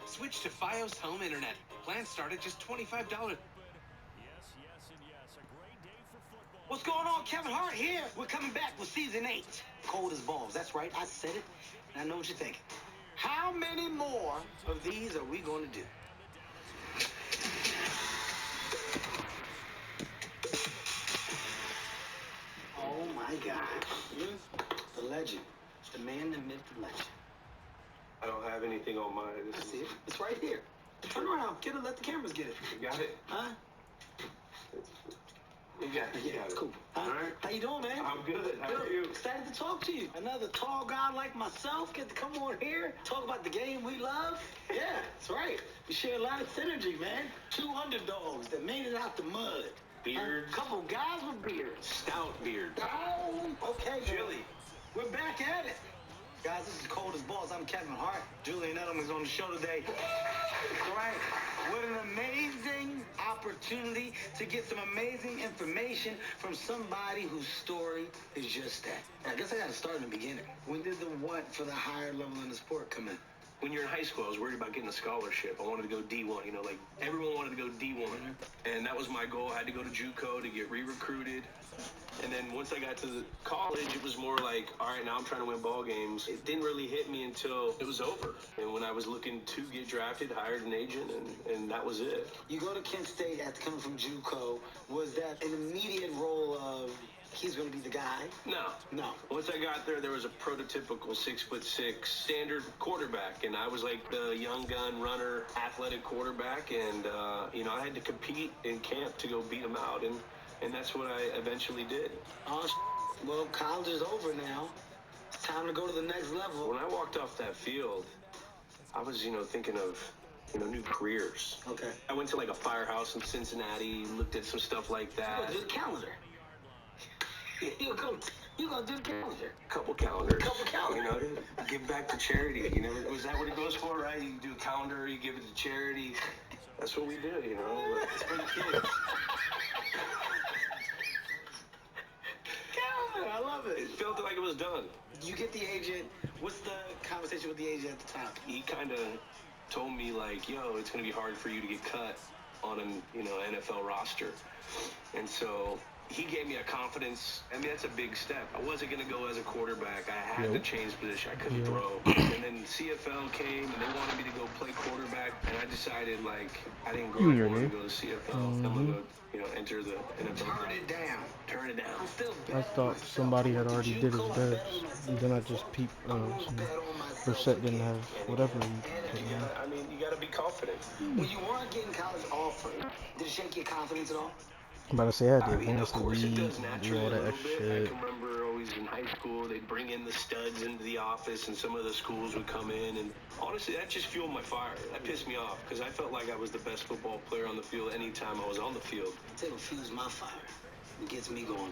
Switch to Fios Home Internet. Plans start at just $25. What's going on? Kevin Hart here. We're coming back with season 8. Cold as balls. That's right. I said it. And I know what you're thinking. How many more of these are we going to do? Oh my God. The legend. The man, the myth, the legend. I don't have anything on mine. I see it. It's right here. Turn around. Get it. Let the cameras get it. You got it? Huh? You got it. Yeah, cool. All right. How you doing, man? I'm good. How are you? Excited to talk to you. Another tall guy like myself get to come on here, talk about the game we love. Yeah, that's right. We share a lot of synergy, man. 2 underdogs that made it out the mud. Beards. A couple guys with beards. Stout beard. Oh, okay. Chili. We're back at it. Guys, this is Cold as Balls. I'm Kevin Hart. Julian Edelman's on the show today. All right. What an amazing opportunity to get some amazing information from somebody whose story is just that. I guess I got to start in the beginning. When did the what for the higher level in the sport come in? When you're in high school, I was worried about getting a scholarship. I wanted to go D1, you know, like everyone wanted to go D1. And that was my goal. I had to go to JUCO to get re-recruited. And then once I got to the college, it was more like, all right, now I'm trying to win ball games. It didn't really hit me until it was over. And when I was looking to get drafted, hired an agent, and that was it. You go to Kent State after coming from JUCO. Was that an immediate role of he's going to be the guy? No. Once I got there, there was a prototypical 6'6" standard quarterback, and I was like the young gun runner, athletic quarterback, and you know, I had to compete in camp to go beat him out, and that's what I eventually did. Oh, well, college is over now. It's time to go to the next level. When I walked off that field, I was, you know, thinking of, you know, new careers. Okay. I went to like a firehouse in Cincinnati, looked at some stuff like that. You do the calendar. You gonna do the calendar. Couple calendars. Couple calendars. You know, give back to charity. You know, was that what it goes for, right? You do a calendar, you give it to charity. That's what we do, you know. It's for the kids. Calendar, I love it. It felt like it was done. You get the agent. What's the conversation with the agent at the time? He kind of told me like, yo, it's gonna be hard for you to get cut on an, you know, NFL roster, and so he gave me a confidence. I mean, that's a big step. I wasn't going to go as a quarterback. I had to change position. I couldn't throw. And then CFL came, and they wanted me to go play quarterback. And I decided, like, I didn't grow up wanting to go to CFL. I'm going to, you know, enter the NFL. Turn it down. Turn it down. I thought somebody had already did his bets. And then I just peeped. Brissett didn't have whatever he put in. I mean, you got to be confident. When you weren't getting college offers, did it shake your confidence at all? I'm about to say I did. I mean, of Honestly, course it does do naturally all a that little extra bit. I shit. can remember always in high school, they'd bring in the studs into the office, and some of the schools would come in, and honestly, that just fueled my fire. That pissed me off, because I felt like I was the best football player on the field anytime I was on the field. I'll tell you what fuels my fire. It gets me going.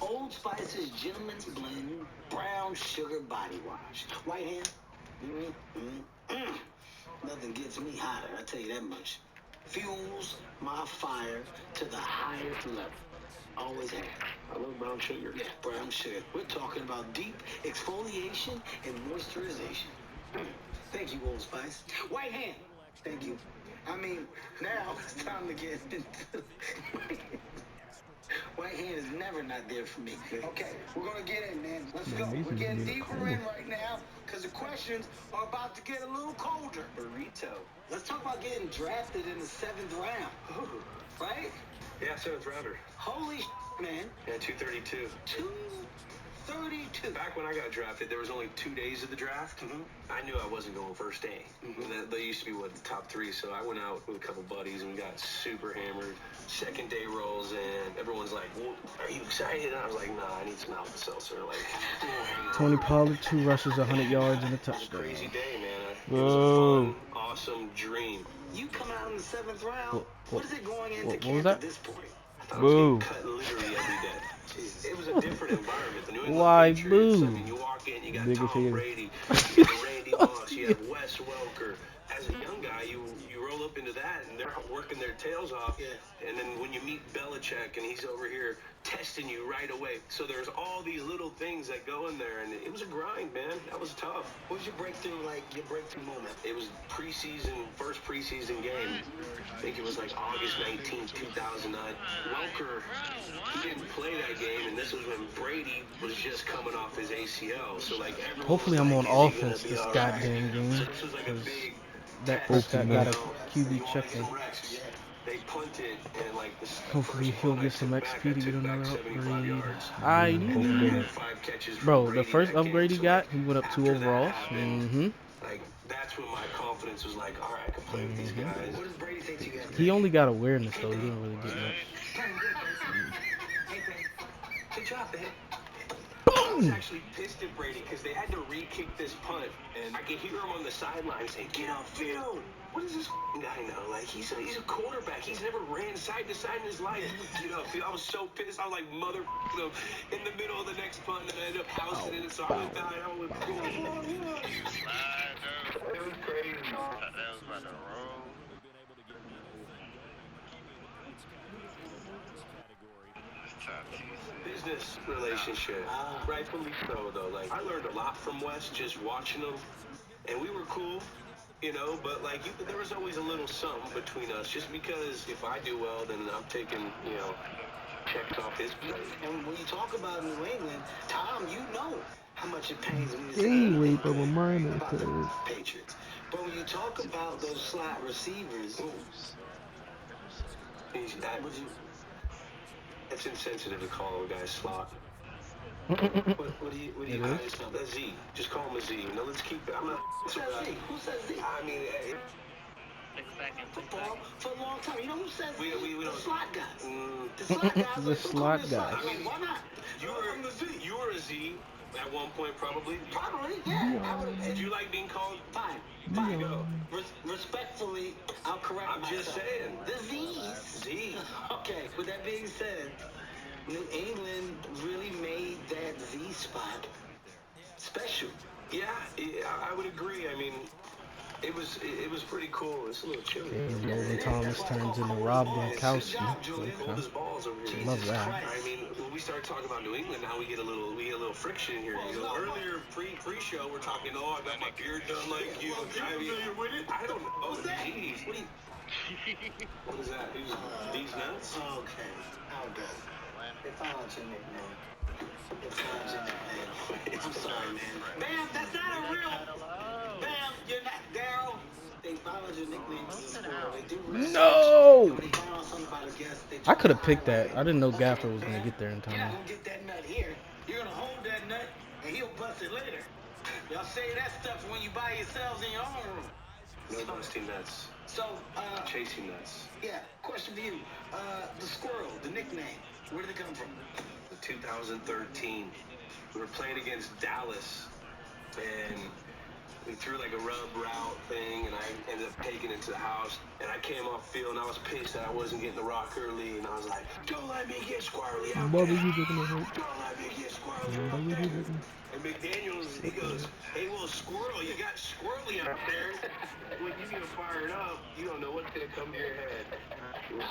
Old Spice's Gentleman's Blend Brown Sugar Body Wash. White hand? Nothing gets me hotter, I tell you that much. Fuels my fire to the highest level. Always have. I love brown sugar. Yeah, brown sugar. We're talking about deep exfoliation and moisturization. Thank you, Old Spice. White hand. Thank you. I mean, now it's time to get into... White hand is never not there for me. Okay, we're going to get in, man. Let's go. We're getting deeper in right now because the questions are about to get a little colder. Burrito. Let's talk about getting drafted in the 7th round. Ooh. Right? Yeah, 7th rounder. Holy man. Yeah, 232. 232. Back when I got drafted, there was only 2 days of the draft. I knew I wasn't going first day. They used to be, the top 3, so I went out with a couple buddies, and we got super hammered. Second day rolls in. Everyone's like, well, are you excited? And I was like, nah, I need some Alka-Seltzer. Like, Tony Pollard, 2 rushes, 100 yards, and a it was a touchdown. crazy day, man. It Whoa. was a fun, awesome dream. You come out in the 7th round. What is it going into what camp was that? at this point? I thought I was getting cut literally every day. It was a different environment. The New England Why Patriots, I boo? mean, you walk in, you got Big Tom figure. Brady, you have Randy Moss, you have Wes Welker. as a young guy, you roll up into that, and they're working their tails off. Yeah. And then when you meet Belichick, and he's over here testing you right away. So there's all these little things that go in there, and it was a grind, man. That was tough. What was your breakthrough moment? It was first preseason game. I think it was like August 19th, 2009. Welker, he didn't play that game, and this was when Brady was just coming off his ACL. So like everyone Hopefully was I'm like, on is he gonna offense be this all goddamn right? game. So this was like a big That test, Prescott you got a know. QB You wanna check in. get reps. They punted, and like the Hopefully first he'll punt I get some took back, XP to I get took back another 75 upgrade. yards. I And then I need had it. 5 catches from Bro, the Brady first that game. upgrade he So, got, like, he went up 2 after that overalls. happened, like that's when my confidence was like, all right, I can play with these guys. What does Brady say to you guys? He only got awareness though. He didn't really get much. Good job, man. I was Boom! actually pissed at Brady because they had to re-kick this punt, and I could hear him on the sideline saying, "Get upfield." What does this guy know? Like he's a quarterback. He's never ran side to side in his life. Get upfield. I was so pissed. I was like mother him in the middle of the next punt, and I ended up housing it. So I went down. I was cool. It was crazy. That was about to roll. Business relationship. Rightfully so, though. Like, I learned a lot from Wes just watching him, and we were cool, you know, but, like, there was always a little something between us, just because if I do well, then I'm taking, you know, checks off his plate. And when you talk about New England, Tom, you know how much it pains me to Anyway, say but reminder about the because Patriots. But when you talk about those slot receivers, It's insensitive to call a guy slot. what do you It is? A Z. Just call him a Z. No, let's keep it. I'm not. Who says Z? Who says Z? I mean, Football for a long time. You know who says we the don't. slot guys. The slot guys. The slot guys. I mean, why not? You were a Z at one point, probably. Probably, yeah. Did you like being called? Fine. Go. Respectfully, I'll correct I'm myself. just saying. The Z's. Z. Okay, with that being said, New England really made that Z spot special. Yeah, I would agree. I mean, it was pretty cool. It's a little chilly. and Logan Thomas turns into Rob Gronkowski. Hold his balls over here. Love that. I mean, when we start talking about New England, now we get a little friction in here. You know, earlier pre-show, we're talking, oh, I got my beard done like you. I mean, I don't know. Oh, geez. What is that? These nuts? Okay, how does it? They found your nickname. They found your nickname. I'm sorry, man. Bam, that's not a real. Bam, you're not Daryl. They followed your nickname. They do research. No! When they find out something about a guest, they I could have picked that. I didn't know Gaffer was gonna get there in You're not time. gonna get that nut here. You're gonna hold that nut, and he'll bust it later. Y'all say that stuff when you by yourselves in your own room. No busting nuts. So, Chasing nuts. yeah, question for you. The squirrel, the nickname, where did it come from? 2013. We were playing against Dallas, and we threw like a rub route thing, and I ended up taking it to the house, and I came off field, and I was pissed that I wasn't getting the rock early, and I was like, don't let me get squirrely out there. Don't let me get squirrely out there. And McDaniels, he goes, hey, little squirrel, you got squirrely out there. When you get fired up, you don't know what's going to come to your head.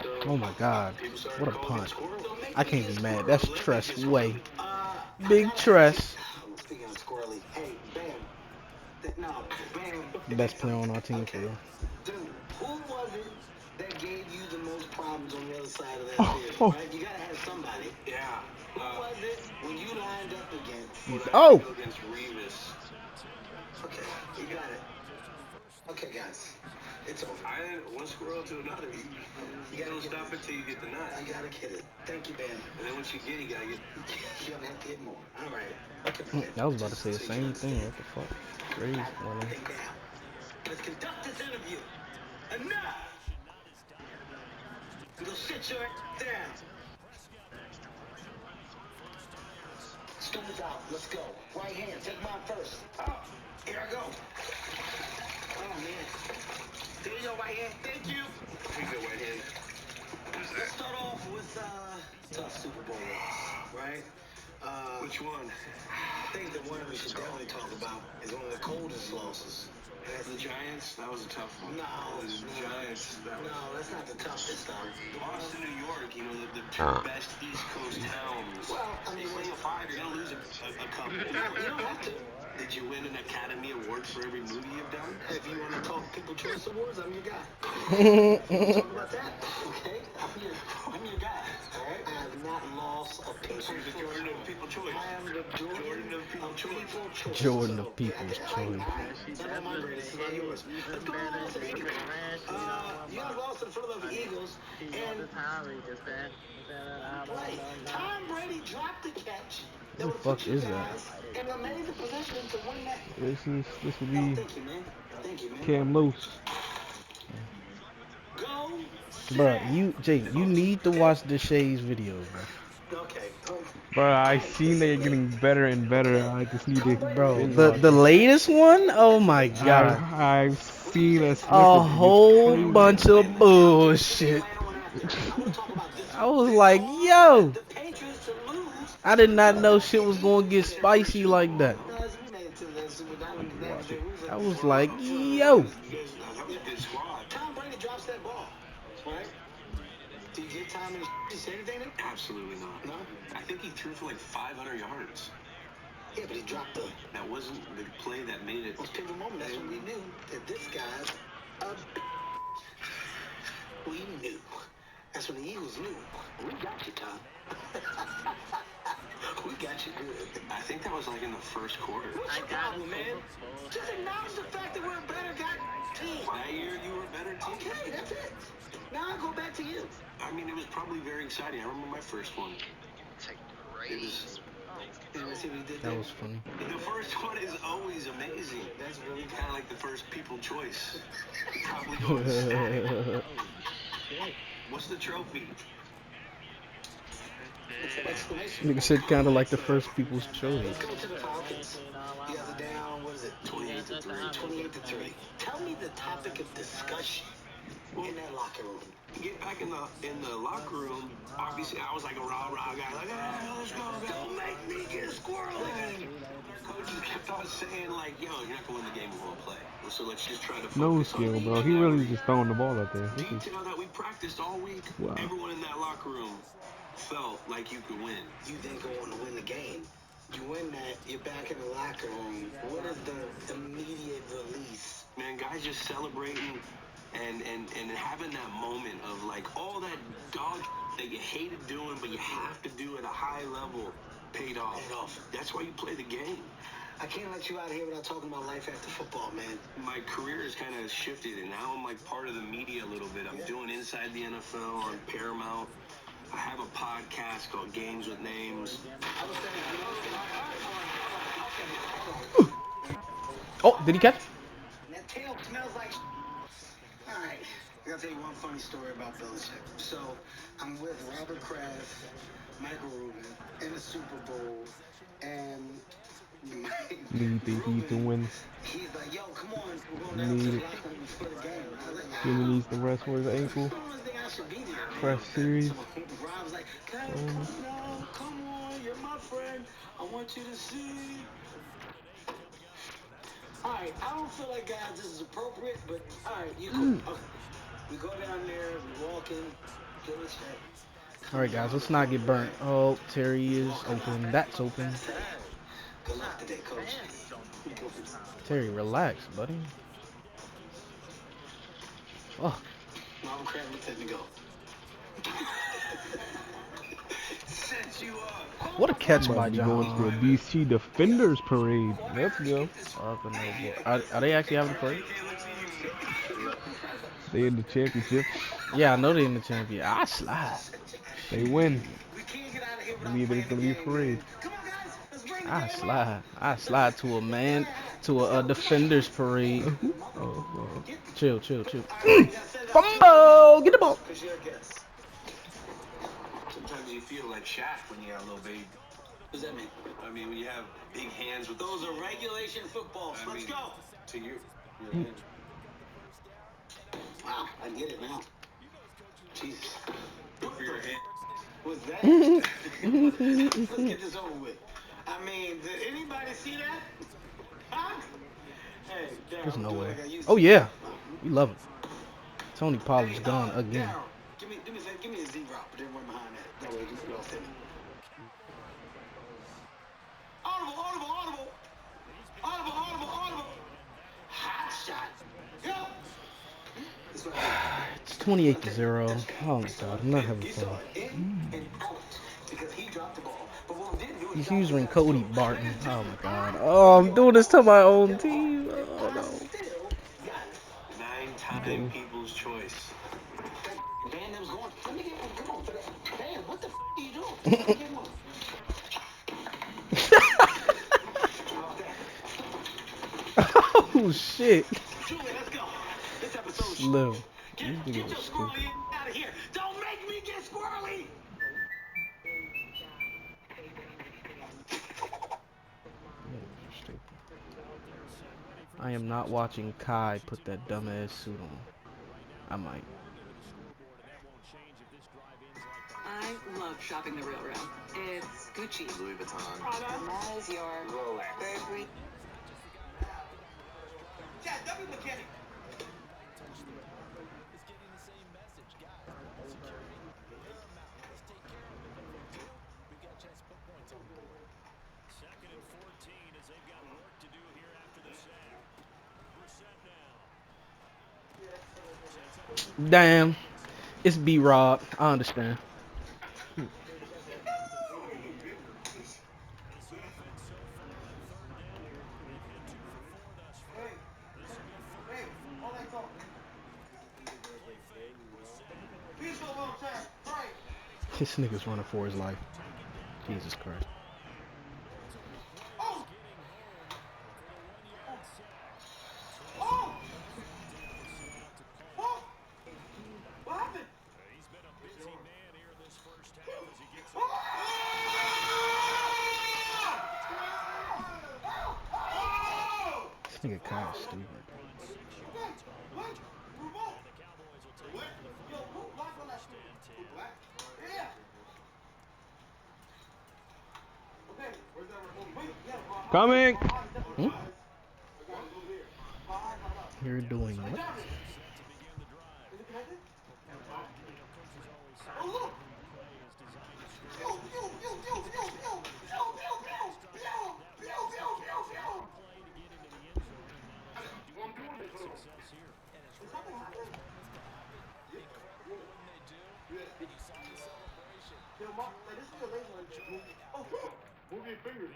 So, Oh my God. people started What a calling me punt. squirrel. I can't be mad. That's Tress way. Big Tress. Speaking of squirrely, hey, Bam. No, Bam. Best player on our team for real. Dude, who was it that gave you the most problems on the other side of that field, right? You gotta have somebody. Yeah. Who was it when you lined up against? Oh! Against Revis. Okay, you got it. Okay, guys, it's over. I didn't one squirrel to another. You don't stop it till you get the nut. I gotta get it. Thank you, Bam. And then once you get it, you gotta get. You don't have to get more. All right. I was about to say the same thing. What the fuck? Crazy, man. Okay, now, let's conduct this interview. Enough! Go sit your ass down. Students out. Let's go. Right hand. Take mine first. Oh, here I go. Oh, man. There you go, right hand. Thank you. We go right in. Let's start off with tough Super Bowl loss, right? Which one? I think the one we should definitely talk about is one of the coldest losses The Giants, that was a tough one. No. The Giants, that was... No, that's not the toughest, though. Boston, New York, you know, the two best East Coast towns. Well, I mean, Play a 5, you're going to lose a couple. You don't have to. Did you win an Academy Award for every movie you've done? If you want to talk People Choice Awards, I'm your guy. Talk about that, okay? I'm your guy, all right? I have not lost a People's So you're the Jordan of People Choice. I am the Jordan of People Choice. Jordan of People's Choice. It's not my greatest, it's not yours. Let's go to the Los Angeles Eagles. You guys lost to the Philadelphia Eagles, and right, Tom Brady dropped the catch. What the fuck is that? And amazing possession to win that. This would No, be thank you, man. Thank you, man. Cam Loose. Go. Bruh, Jake, you need to watch the Shays video, bro. Okay. Bro, I seen they're getting better and better. I just need to Bro, binge the watch the it. latest one? Oh my god. I've seen a snippet. A It's whole crazy. bunch of bullshit. I was like, yo. I did not know shit was gonna get spicy like that. I was like, yo. Tom Brady drops that ball, right? Did you get time to say anything? Absolutely not. No? I think he threw for like 500 yards. Yeah, but he dropped the... That wasn't the play that made it. It was pivotal moment. That's when we knew that this guy's a... We knew. That's when the Eagles knew. We got you, Tom. We got you good. I think that was like in the first quarter. What's your problem, man? Just acknowledge the fact that we're a better team. That year you were a better team. Okay, that's it. Now I go back to you. I mean, it was probably very exciting. I remember my first one. It was... See what he did That there? was funny. The first one is always amazing. That's really kind of like the first people choice. Probably going to stack. What's the trophy? Nigga said kind of like the first people's choice. Let's go to the Falcons. You guys are down, what is it? 28-3. 28-3. Tell me the topic of discussion in that locker room. Get back in the locker room. Obviously, I was like a rah-rah guy. Like, hey, let's go. Don't make me get squirrely. Our coaches kept on saying, like, yo, you're not going to win the game, we won't play. So let's just try to focus No on skill, the bro. He really just throwing the ball out there. This is, detail that we practiced all week. Wow. Everyone in that locker room felt like you could win. You then go on to win the game. You win that, you're back in the locker room. What is the immediate release? Man, guys just celebrating and having that moment of like all that dog that you hated doing, but you have to do at a high level paid off. Paid off. That's why you play the game. I can't let you out here without talking about life after football, man. My career has kind of shifted, and now I'm like part of the media a little bit. I'm doing Inside the NFL on Paramount. I have a podcast called Games with Names. Oh, did he catch? That tail smells like All right, I gotta tell you one funny story about Belichick. So, I'm with Robert Kraft, Michael Rubin, in the Super Bowl, and need the Heat to win. he's like, yo, come on, we're going down to the locker room before the game. I was like, Jimmy needs the rest for his ankle. I don't think I should be there. Fresh series. So Rob's like, guys, come on, you're my friend. I want you to see. All right, I don't feel like, guys, this is appropriate, but all right, you cool. Okay. We go down there, we walk in, give us that. All right, guys, let's not get burnt. Oh, Terry is open. That's open. Good luck today, coach. Terry, relax, buddy. Oh, Mom Crab let me go. Set you up. what a catch by Might be going to a John. DC Defenders parade. Let's go. Are they actually having a parade? They in the championship. Yeah, I know they're in the champion. I slide. They win. We can't get out of here without Maybe playing it's gonna the be a game, parade. man. Come on, guys. Let's bring the I game slide. I slide to a man, to a defender's parade. Oh, Chill. Fumble! Get the ball. Because you're a guest. Sometimes you feel like Shaq when you have a little baby. What does that mean? I mean, when you have big hands with Those are regulation footballs. I Let's mean- go. to your hand. Wow, I get it now. Jesus. Good for your hand. What's that? Let's get this over with. I mean, did anybody see that? Huh? Hey, There's no way. Oh yeah, we love it. Tony Pollard's gone again. Give me a Z drop, but then run behind that. That way you all send it. Audible. Hot shot. Go. It's 28-0. Oh my god, I'm not having fun. He's using Cody Barton. Oh my god. Oh, I'm doing this to my own team. Oh no. 9-time people's choice. What the f are you doing? Oh shit. Julie, let's go. This episode's Slim. Get your squirrely out of here. Don't make me get squirrely. I am not watching Kai put that dumbass suit on. I might. I love shopping the real realm. It's Gucci, Louis Vuitton. that is your Burberry. Yeah, W mechanic. Damn. It's B-Rob. I understand. This nigga's running for his life. Jesus Christ. What happened? This nigga Kai is stupid. Coming. Hmm? You're doing what? Move your fingers.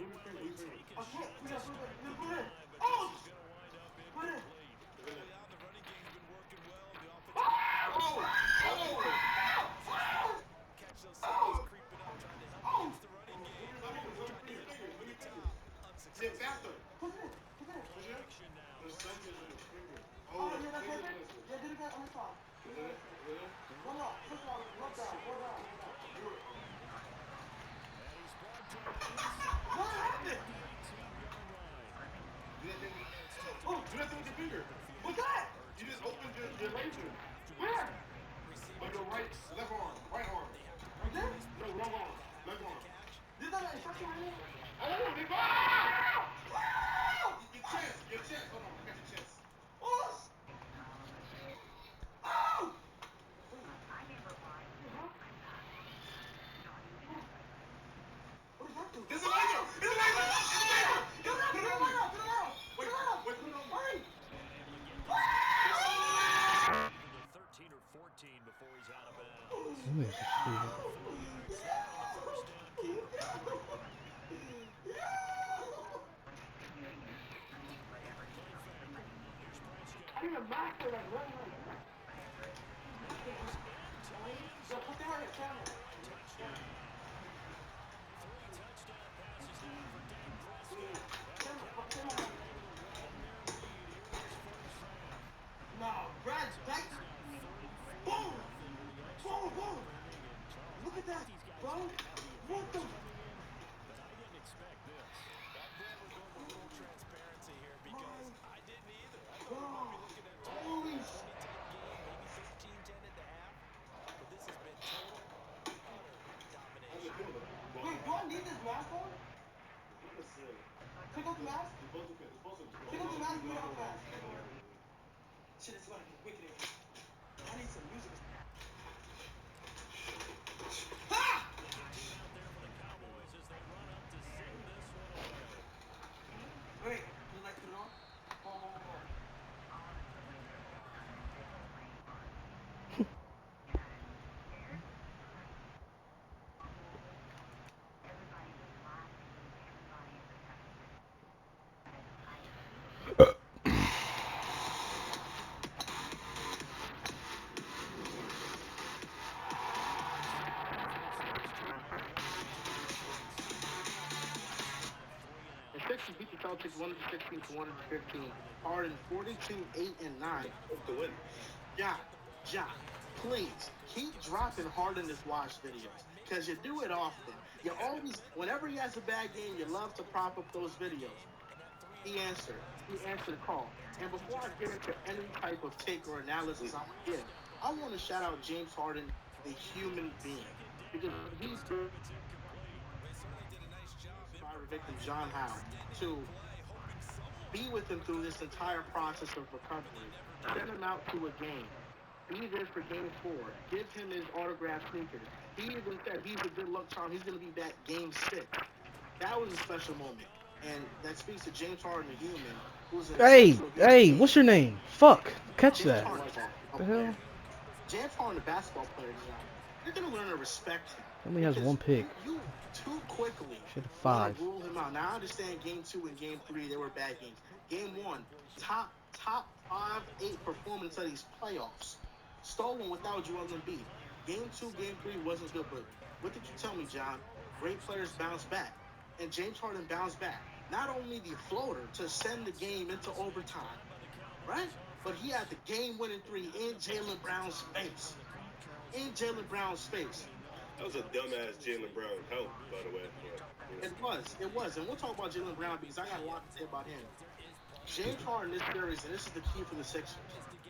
What's that? You just opened your laser. Where? On your left arm, right arm. Right there? No, wrong arm, left arm. This is not an instruction right here? I don't know, nigga. Your chest. Hold on, I got your chest. Oh! Oh! What is that do? It's a laser! It's a laser! Put it on! Wait, put it on. Hurry! 13 or 14 before he's out of bounds. I need a master like right now. Yo, put that on your camera. No, Brad, back. Boom! Boom! Look at that, bro. What the? Holy shit. Wait, do I need this mask on? Take off the mask? Take off the mask and get off fast. 116 to 115. Harden 42, 8, and 9. To win. John, please keep dropping Harden watch videos because you do it often. You always, whenever he has a bad game, you love to prop up those videos. He answered the call. And before I get into any type of take or analysis I'm gonna give, I want to shout out James Harden, the human being, because he's survivor victim John Howe to be with him through this entire process of recovery, send him out to a game, be there for game 4, give him his autographed sneakers. He even said he's a good luck charm. He's going to be back game 6. That was a special moment. And that speaks to James Harden, the human, who's a Hey, what's your name? Fuck, catch James that. Harden, What the hell? James Harden, the basketball player, John, you're going to learn to respect him. Only has Because one pick. You too quickly Should've want 5. to rule him out. Now, I understand game 2 and game 3, they were bad games. Game 1, top 5, 8 performance of these playoffs. Stolen without Joel Embiid. Game 2, game 3 wasn't good, but what did you tell me, John? Great players bounce back. And James Harden bounced back. Not only the floater to send the game into overtime, right? But he had the game-winning 3 in Jaylen Brown's face. That was a dumbass Jaylen Brown help, by the way. It was. And we'll talk about Jaylen Brown because I got a lot to say about him. James Harden, this series, and this is the key for the Sixers.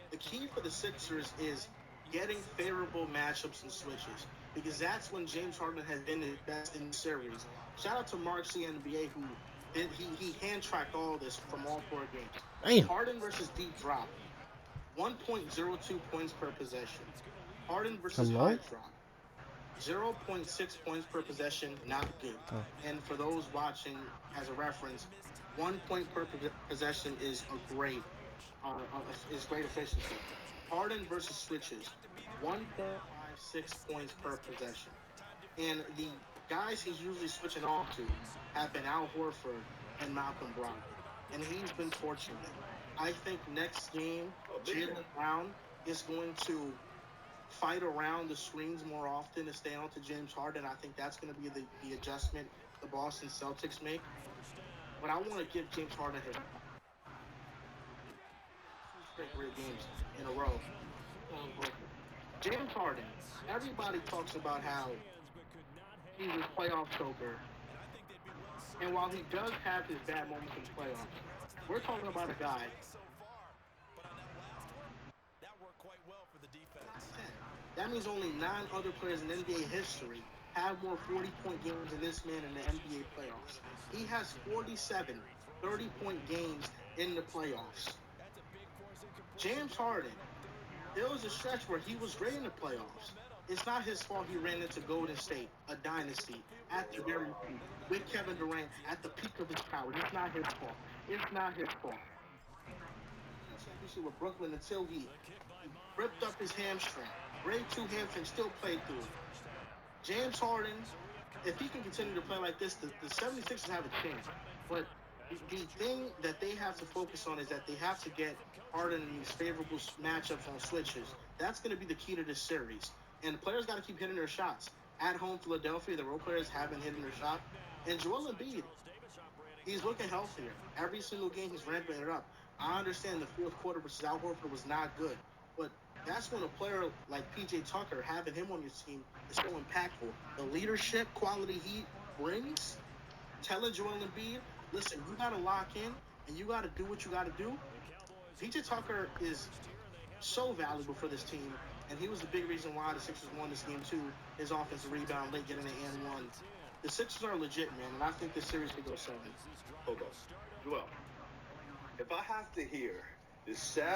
The key for the Sixers is getting favorable matchups and switches, because that's when James Harden has been his best in the series. Shout out to Mark C. NBA, who he hand-tracked all this from all 4 games. Damn. Harden versus deep drop, 1.02 points per possession. Harden versus high drop, 0.6 points per possession, not good. And for those watching, as a reference, 1 point per possession is a great efficiency. Harden versus switches, 1.56 points per possession. And the guys he's usually switching off to have been Al Horford and Malcolm Brogdon. And he's been fortunate. I think next game, Jaylen Brown is going to fight around the screens more often to stay on to James Harden. I think that's going to be the adjustment the Boston Celtics make. But I want to give James Harden his 2 straight great games in a row. James Harden, everybody talks about how he's a playoff choker. And while he does have his bad moments in the playoffs, we're talking about a guy. That means only 9 other players in NBA history have more 40-point games than this man in the NBA playoffs. He has 47 30-point games in the playoffs. James Harden, there was a stretch where he was great in the playoffs. It's not his fault he ran into Golden State, a dynasty, at the very peak, with Kevin Durant at the peak of his power. It's not his fault. Championship with Brooklyn until he ripped up his hamstring. Grade 2 hamstring, still played through it. James Harden, if he can continue to play like this, the 76ers have a chance. But the thing that they have to focus on is that they have to get Harden in these favorable matchups on switches. That's going to be the key to this series. And the players got to keep hitting their shots. At home, Philadelphia, the role players haven't hit their shot. And Joel Embiid, he's looking healthier. Every single game, he's ramping it up. I understand the fourth quarter versus Al Horford was not good. But that's when a player like P.J. Tucker, having him on your team, is so impactful. The leadership quality he brings, telling Joel Embiid, listen, you got to lock in, and you got to do what you got to do. P.J. Tucker is so valuable for this team, and he was the big reason why the Sixers won this game, too. His offensive rebound late, getting an and 1. The Sixers are legit, man, and I think this series could go 7. Hold on. Joel, if I have to hear this sad